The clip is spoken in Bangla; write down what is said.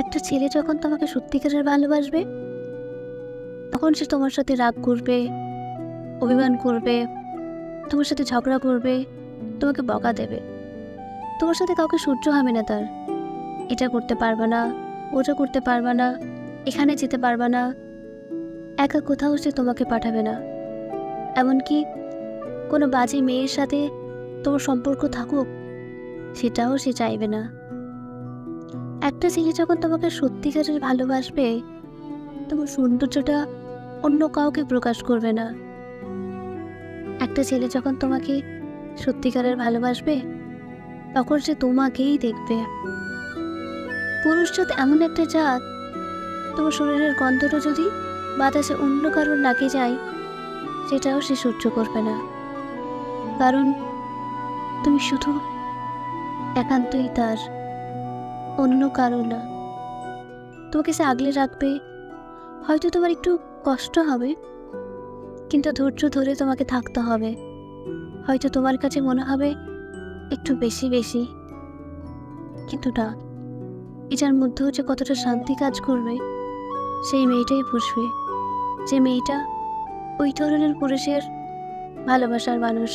একটা ছেলে যখন তোমাকে সত্যিকারের ভালোবাসবে, তখন সে তোমার সাথে রাগ করবে, অভিমান করবে, তোমার সাথে ঝগড়া করবে, তোমাকে বকা দেবে। তোমার সাথে কাউকে সহ্য হবে না তার। এটা করতে পারবে না, ওটা করতে পারবে না, এখানে যেতে পারবে না, একা কোথাও সে তোমাকে পাঠাবে না। এমনকি কোনো বাজে মেয়ের সাথে তোমার সম্পর্ক থাকুক, সেটাও সে চাইবে না। একটা ছেলে যখন তোমাকে সত্যিকারের ভালোবাসবে, তোমার সৌন্দর্যটা অন্য কাউকে প্রকাশ করবে না। একটা ছেলে যখন তোমাকে সত্যিকারের ভালোবাসবে, তখন সে তোমাকেই দেখবে। পুরুষ জাত এমন একটা জাত, তোমার শরীরের গন্ধটা যদি বাতাসে অন্য কারোর নাকে যায়, সেটাও সে সহ্য করবে না। কারণ তুমি শুধু একান্তই তার, অন্য কারো না। তোমাকে সে আগলে রাখবে। হয়তো তোমার একটু কষ্ট হবে, কিন্তু ধৈর্য ধরে তোমাকে থাকতে হবে। হয়তো তোমার কাছে মনে হবে একটু বেশি বেশি, কিন্তু না, এটার মধ্যেও যে কতটা শান্তি কাজ করবে, সেই মেয়েটাই বুঝবে, যে মেয়েটা ওই ধরনের পুরুষের ভালোবাসার মানুষ।